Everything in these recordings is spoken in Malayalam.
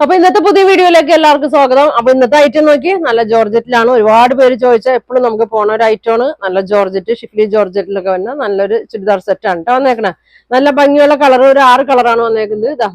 അപ്പൊ ഇന്നത്തെ പുതിയ വീഡിയോയിലേക്ക് എല്ലാവർക്കും സ്വാഗതം. അപ്പൊ ഇന്നത്തെ ഐറ്റം നോക്കി നല്ല ജോർജറ്റിലാണ്. ഒരുപാട് പേര് ചോദിച്ചാൽ എപ്പോഴും നമുക്ക് പോണ ഒരു ഐറ്റമാണ്. നല്ല ജോർജറ്റ്, ഷിഫ്ലി ജോർജറ്റിലൊക്കെ വന്ന നല്ലൊരു ചുരിദാർ സെറ്റ് ആണ് കേട്ടോ വന്നേക്കണേ. നല്ല ഭംഗിയുള്ള കളർ, ഒരു 6 കളറാണ് വന്നേക്കുന്നത്. ഇതാ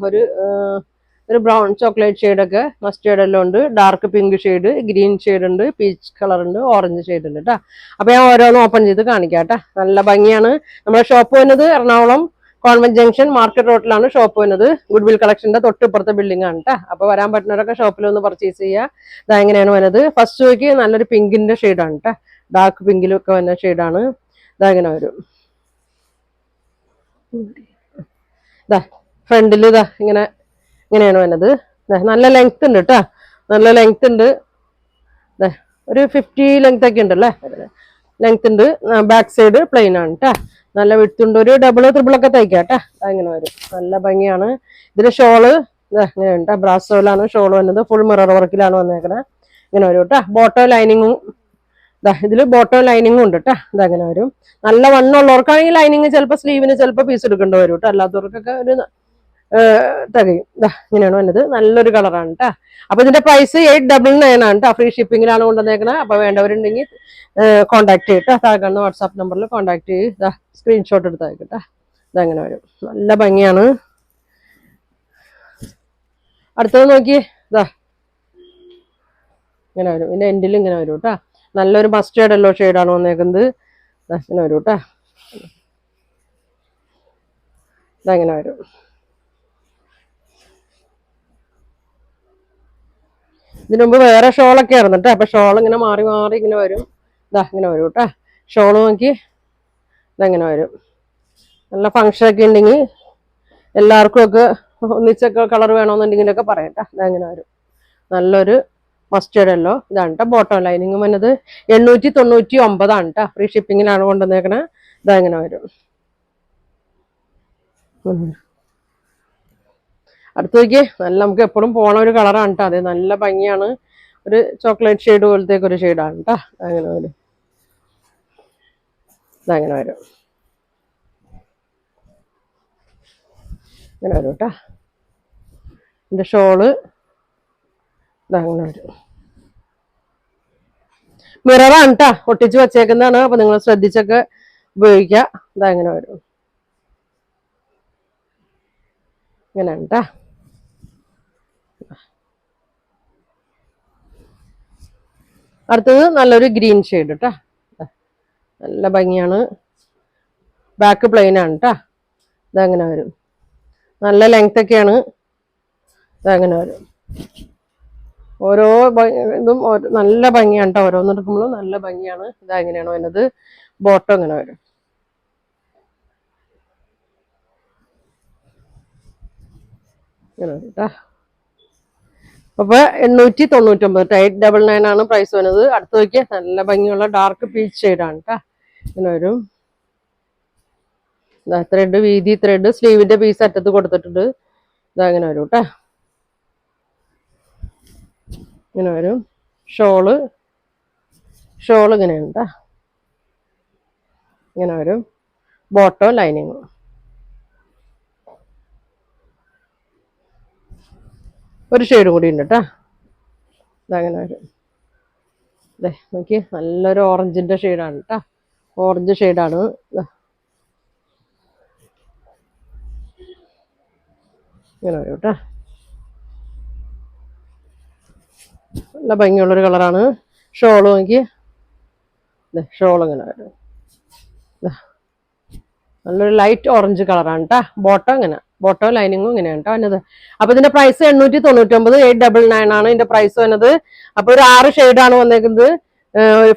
ഒരു ബ്രൗൺ ചോക്ലേറ്റ് ഷെയ്ഡൊക്കെ, മസ്റ്റേർഡ് എല്ലാം ഉണ്ട്, dark pink shade, green shade ഉണ്ട്, പീച്ച് കളർ ഉണ്ട്, ഓറഞ്ച് ഷെയ്ഡ് ഉണ്ട് കേട്ടോ. അപ്പൊ ഞാൻ ഓരോന്ന് ഓപ്പൺ ചെയ്ത് കാണിക്കാം കേട്ടോ. നല്ല ഭംഗിയാണ്. നമ്മുടെ ഷോപ്പ് വരുന്നത് എറണാകുളം കോൺവെന്റ് ജംഗ്ഷൻ മാർക്കറ്റ് റോഡിലാണ് ഷോപ്പ് വരുന്നത്. ഗുഡ്വിൽ കളക്ഷന്റെ തൊട്ടിപ്പുറത്തെ ബിൽഡിംഗ് ആണ് കേട്ടോ. അപ്പൊ വരാൻ പറ്റുന്നവരൊക്കെ ഷോപ്പിൽ ഒന്ന് പർച്ചേസ് ചെയ്യുക. ഇതാ എങ്ങനെയാണ് വരുന്നത്. ഫസ്റ്റ് നോക്കി നല്ലൊരു പിങ്കിന്റെ ഷെയ്ഡാണ് കേട്ടോ. ഡാർക്ക് പിങ്കിലൊക്കെ വന്ന ഷെയ്ഡാണ്. ഇതാ ഇങ്ങനെ വരും. ഇതാ ഫ്രണ്ടിൽ ഇതാ ഇങ്ങനെയാണ് വരുന്നത്. നല്ല ലെങ്ത് ഉണ്ട് കേട്ടോ. നല്ല ലെങ്ത് ഉണ്ട്. ഒരു 50 ലെങ്ത് ഒക്കെ ഉണ്ടല്ലേ. ലെങ്ത് ഉണ്ട്. ബാക്ക് സൈഡ് പ്ലെയിൻ ആണ് കേട്ടോ. നല്ല വിട്ടുണ്ട്. ഒരു ഡബിള് ത്രിബിളൊക്കെ തയ്ക്കാം കേട്ടോ. അങ്ങനെ വരും. നല്ല ഭംഗിയാണ്. ഇതിന്റെ ഷോള് ഇങ്ങനെയുണ്ട്. ബ്രാസോയിലാണ് ഷോള് വന്നത്. ഫുൾ മിറർ വർക്കിലാണ് വന്നേക്കണേ. ഇങ്ങനെ വരും കേട്ടോ. ബോട്ടോ ലൈനിങ്ങും ഇതില് ബോട്ടോ ലൈനിങ്ങും ഉണ്ട് കേട്ടോ. ഇതങ്ങനെ വരും. നല്ല വണ്ണമുള്ളവർക്കാണെങ്കിൽ ലൈനിങ് ചിലപ്പോൾ സ്ലീവിന് ചിലപ്പോൾ പീസ് എടുക്കേണ്ടി വരും കേട്ടോ. അല്ലാത്തവർക്കൊക്കെ ഒരു തികയും. ഇങ്ങനെയാണ് വന്നത്. നല്ലൊരു കളറാണ് കേട്ടോ. അപ്പൊ ഇതിന്റെ പ്രൈസ് 899 ആണ് കേട്ടോ. ഫ്രീ ഷിപ്പിങ്ങിലാണ് കൊണ്ടുവന്നേക്കണത്. അപ്പൊ വേണ്ടവരുണ്ടെങ്കിൽ കോൺടാക്ട് ചെയ്തിട്ട് താഴെ കാണുന്ന വാട്സാപ്പ് നമ്പറിൽ കോൺടാക്ട് ചെയ്ത് സ്ക്രീൻഷോട്ട് എടുത്ത് അയക്കട്ടെ. ഇതങ്ങനെ വരും. നല്ല ഭംഗിയാണ്. അടുത്തത് നോക്കി. ഇങ്ങനെ വരും. ഇതിന്റെ എൻഡിൽ ഇങ്ങനെ വരും കേട്ടോ. നല്ലൊരു മസ്റ്റേർഡ് യെല്ലോ ഷെയ്ഡാണ് വന്നേക്കുന്നത്. ഇങ്ങനെ വരും കേട്ടോ. ഇതങ്ങനെ വരും. ഇതിനു മുമ്പ് വേറെ ഷോളൊക്കെ ആയിരുന്നു കേട്ടോ. അപ്പൊ ഷോൾ ഇങ്ങനെ മാറി മാറി ഇങ്ങനെ വരും. ഇങ്ങനെ വരും കേട്ടോ. ഷോള് നോക്കി ഇതെങ്ങനെ വരും. നല്ല ഫങ്ഷനൊക്കെ ഉണ്ടെങ്കിൽ എല്ലാവർക്കും ഒക്കെ ഒന്നിച്ചൊക്കെ കളർ വേണമെന്നുണ്ടെങ്കിലൊക്കെ പറയാം കേട്ടോ. ഇതെങ്ങനെ വരും. നല്ലൊരു മസ്റ്റേർഡ് യെല്ലോ. ഇതാണ് കേട്ടോ. ബോട്ടം ലൈനിങ് വന്നത് 899 ആണ് കേട്ടോ. ഫ്രീ ഷിപ്പിങ്ങിലാണ് കൊണ്ടുവന്നേക്കണേ. ഇതെങ്ങനെ വരും. അടുത്ത് നോക്കിയേ. നല്ല നമുക്ക് എപ്പോഴും പോണ ഒരു കളറാണ് കേട്ടോ. അതെ നല്ല ഭംഗിയാണ്. ഒരു ചോക്ലേറ്റ് ഷെയ്ഡ് പോലത്തേക്ക് ഒരു ഷെയ്ഡാണ് കേട്ടോ. അങ്ങനെ വരും. ഇതങ്ങനെ വരും. ഇങ്ങനെ വരും കേട്ടോ. ഇതിന്റെ ഷോള് ഇതങ്ങനെ വരും. മിററാണ് കേട്ടോ. ഒട്ടിച്ച് വച്ചേക്കുന്നതാണ്. അപ്പൊ നിങ്ങൾ ശ്രദ്ധിച്ചൊക്കെ ഉപയോഗിക്കുക. ഇതങ്ങനെ വരും. ഇങ്ങനെയാണ് കേട്ടോ. അടുത്തത് നല്ലൊരു ഗ്രീൻ ഷെയ്ഡ് കേട്ടോ. നല്ല ഭംഗിയാണ്. ബാക്ക് പ്ലെയിൻ ആണ് കേട്ടോ. ഇതങ്ങനെ വരും. നല്ല ലെങ്ത് ഒക്കെയാണ്. ഇതങ്ങനെ വരും. ഓരോ ഇതും നല്ല ഭംഗിയാണ് കേട്ടോ. ഓരോന്നെടുക്കുമ്പോഴും നല്ല ഭംഗിയാണ്. ഇതെങ്ങനെയാണ് വരുന്നത്. ബോട്ടം ഇങ്ങനെ വരും. ഇങ്ങനെ വരും കേട്ടോ. അപ്പൊ 899 899 ആണ് പ്രൈസ് വരുന്നത്. അടുത്ത് നോക്കിയാൽ നല്ല ഭംഗിയുള്ള ഡാർക്ക് പീച്ച് ഷെയ്ഡാണ് കേട്ടോ. ഇങ്ങനെ വരും. ത്രെഡ് വീതി ത്രെഡ് സ്ലീവിന്റെ പീസ് അറ്റത്ത് കൊടുത്തിട്ടുണ്ട്. ഇതങ്ങനെ വരും കേട്ടോ. ഇങ്ങനെ വരും. ഷോള് ഇങ്ങനെയാണ് കേട്ടോ. ഇങ്ങനെ വരും. ബോട്ടോ ലൈനിങ്. ഒരു ഷെയ്ഡ് കൂടി ഉണ്ട് കേട്ടോ. ഇതങ്ങനെ വരും. നോക്കി നല്ലൊരു ഓറഞ്ചിന്റെ ഷെയ്ഡാണ് കേട്ടോ. ഓറഞ്ച് ഷെയ്ഡാണ്. ഇങ്ങനെ വരും കേട്ടോ. നല്ല ഭംഗിയുള്ളൊരു കളറാണ്. ഷോള് നോക്കി. ഷോൾ ഇങ്ങനെ വരും. നല്ലൊരു ലൈറ്റ് ഓറഞ്ച് കളറാണ് കേട്ടോ. ബോട്ടോ ഇങ്ങനെ ബോട്ടോ ലൈനിങ്ങും ഇങ്ങനെയാണ് കേട്ടോ വന്നത്. അപ്പൊ ഇതിന്റെ പ്രൈസ് 899 899 ആണ് ഇതിന്റെ പ്രൈസ് വന്നത്. അപ്പൊ ഒരു 6 ഷെയ്ഡാണ് വന്നേക്കുന്നത്.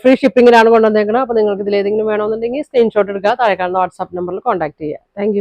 ഫ്രീ ഷിപ്പിങ്ങിലാണ് കൊണ്ടുവന്നേക്കുന്നത്. അപ്പൊ നിങ്ങൾക്ക് ഇതിൽ ഏതെങ്കിലും വേണമെന്നുണ്ടെങ്കിൽ സ്ക്രീൻഷോട്ട് എടുക്കുക. താഴെ കാണുന്ന വാട്സാപ്പ് നമ്പറിൽ കോൺടാക്ട് ചെയ്യുക. താങ്ക്